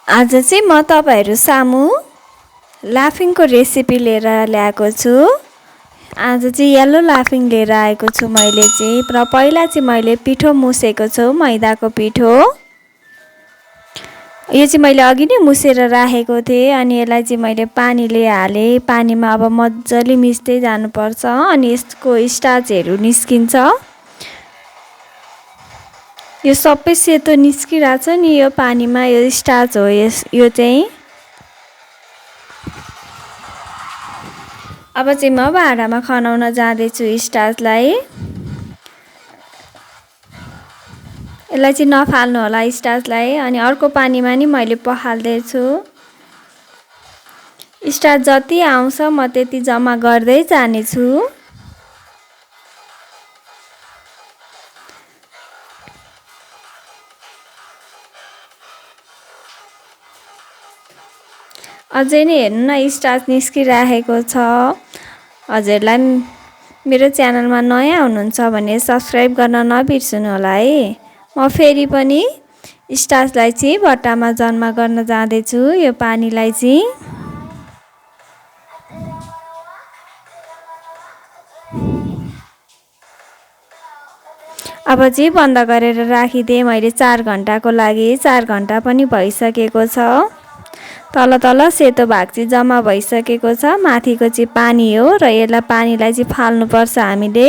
आज चाहिँ म तपाईहरु सामु लाफिङको रेसिपी लिएर ल्याएको छु। आज चाहिँ येल्लो लाफिङ लिएर आएको छु मैले चाहिँ। र पहिला चाहिँ मैले पिठो मुसेको छु, मैदाको पिठो। यो चाहिँ मैले अघि नै मुसेर राखेको थिएँ अनि यसलाई चाहिँ मैले पानीले हाले। पानीमा अब मज्जाले मिस्दै जानुपर्छ अनि यसको स्टार्चहरु निस्किन्छ। यो सबै सेतो निस्किराछ नि यो पानीमा, यो स्टार्च हो यो चाहिँ। अब चाहिँ म भाँडामा खनाउन जाँदै छु स्टार्चलाई। यसलाई चाहिँ नफाल्नु होला स्टार्चलाई। अनि अर्को पानीमा नि मैले पखाल्दै छु। स्टार्च जति आउँछ म त्यति जम्मा गर्दै जाने छु। अझै नै हेर्नु न स्टार्च निस्किराखेको छ। हजुरलाई मेरो च्यानलमा नयाँ हुनुहुन्छ भने सब्स्क्राइब गर्न नबिर्सनु होला है। म फेरि पनि स्टार्चलाई चाहिँ बट्टामा जम्मा गर्न जाँदै छु यो पानीलाई चाहिँ। अब चाहिँ बन्द गरेर राखिदिएँ मैले 4 घण्टाको लागि। 4 घण्टा पनि भइसकेको छ। तल तल सेतो भाग चाहिँ जम्मा भइसकेको छ। माथिको चाहिँ पानी हो र यसलाई पानीलाई चाहिँ फाल्नु पर्छ हामीले।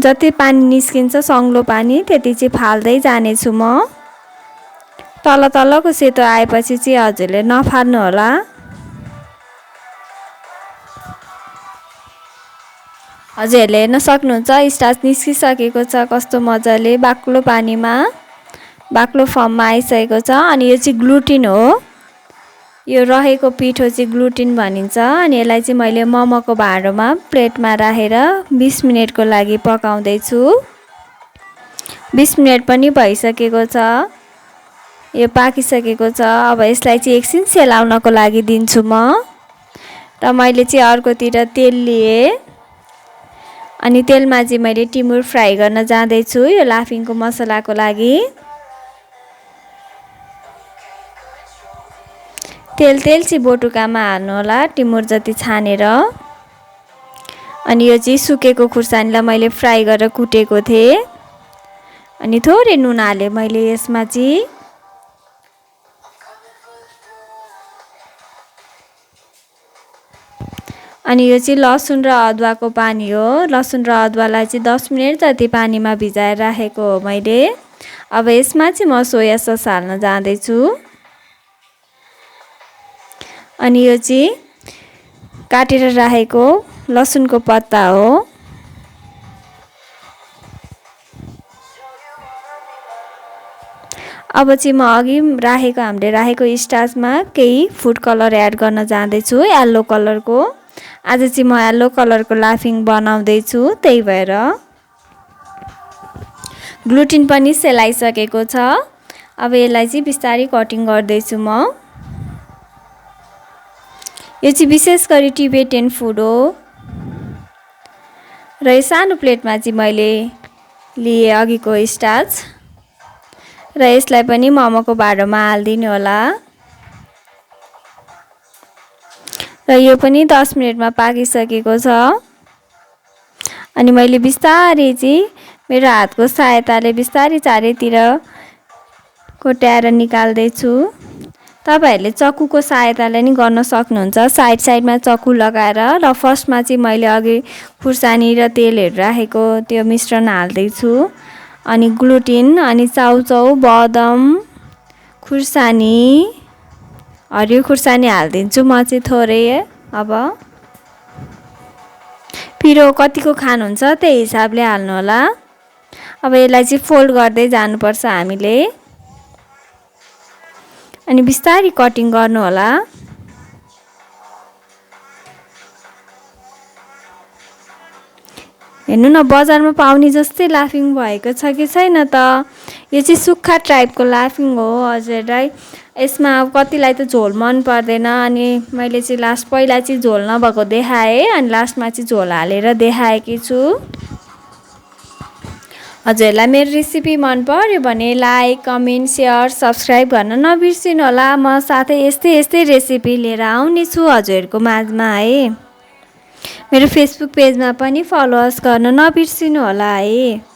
जति पानी निस्किन्छ सङ्लो पानी त्यति चाहिँ फाल्दै जाने छु म। तल तलको सेतो आएपछि चाहिँ हजुरले नफाल्नु होला। हजुरहरूले हेर्न सक्नुहुन्छ स्टार्च निस्किसकेको छ कस्तो मजाले बाक्लो पानीमा, बाक्लो फर्ममा आइसकेको छ। अनि यो चाहिँ ग्लुटिन हो। यो रहेको पिठो चाहिँ ग्लुटिन भनिन्छ। अनि यसलाई चाहिँ मैले मोमोको भाँडोमा प्लेटमा राखेर 20 मिनेटको लागि पकाउँदै छु। 20 मिनेट पनि भइसकेको छ। यो पाकिसकेको छ। अब यसलाई चाहिँ एकछिन सेलाउनको लागि दिन्छु म। र मैले चाहिँ अर्कोतिर तेल लिए। अनि तेलमा चाहिँ मैले टिमुर फ्राई गर्न जाँदै छु यो लाफिङको मसलाको लागि। तेल चाहिँ बोटुकामा हाल्नु होला टिमुर जति छानेर। अनि यो चाहिँ सुकेको खुर्सानीलाई मैले फ्राई गरेर कुटेको थिएँ। अनि थोरै नुन हाले मैले यसमा चाहिँ। अनि यो चाहिँ लसुन र अदुवाको पानी हो। लसुन र अदुवालाई चाहिँ 10 मिनेट जति पानीमा भिजाएर राखेको हो मैले। अब यसमा चाहिँ म सोया सस हाल्न जाँदै छु। अनि यो चाहिँ काटेर राखेको लसुनको पत्ता हो। अब चाहिँ म अघि हामीले राखेको स्टार्चमा केही फुड कलर एड गर्न जाँदै छु येल्लो कलरको। आज चाहिँ म येल्लो कलरको लाफिङ बनाउँदै छु त्यही भएर। ग्लुटिन पनि सेलाइसकेको छ। अब यसलाई चाहिँ बिस्तारै कटिङ गर्दै छु म। यो चाहिँ विशेष गरी टिबेटन फुड हो। र यो सानो प्लेटमा चाहिँ मैले लिए अघिको स्टार्च। र यसलाई पनि मोमोको भाँडोमा हाल्दिनु होला। र यो पनि 10 मिनेटमा पाकिसकेको छ। अनि मैले बिस्तारै चाहिँ मेरो हातको सहायताले बिस्तारै चारैतिर कोट्याएर निकाल्दै छु। तपाईहरुले चक्कुको सहायताले नि गर्न सक्नुहुन्छ साइडमा चक्कु लगाएर। र फर्स्टमा चाहिँ मैले अघि खुर्सानी र तेलहरु राखेको त्यो मिश्रण हाल्दै छु। अनि ग्लुटिन अनि चाउचाउ बदाम खुर्सानी हरियो खुर्सानी हाल्दिन्छु म चाहिँ थोरै। अब पिरो कतिको खानुहुन्छ त्यही हिसाबले हाल्नु होला। अब यसलाई चाहिँ फोल्ड गर्दै जानुपर्छ हामीले। अनि बिस्तारै कटिङ गर्नु होला। हेर्नु न बजारमा पाउने जस्तै लाफिङ भएको छ कि छैन त। यो चाहिँ सुक्खा टाइपको लाफिङ हो हजुरलाई। यसमा अब कतिलाई त झोल मन पर्दैन। अनि मैले चाहिँ पहिला चाहिँ झोल नभएको देखाएँ अनि लास्टमा चाहिँ झोल हालेर देखाएकी छु। हजुरलाई मेरो रेसिपी मन पर्यो भने लाइक कमेन्ट सेयर सब्सक्राइब गर्न नबिर्सिनु होला। म साथै यस्तै रेसिपी लिएर आउने छु हजुरहरूको माझमा है। मेरो फेसबुक पेजमा पनि फलोअर्स गर्न नबिर्सिनु होला है।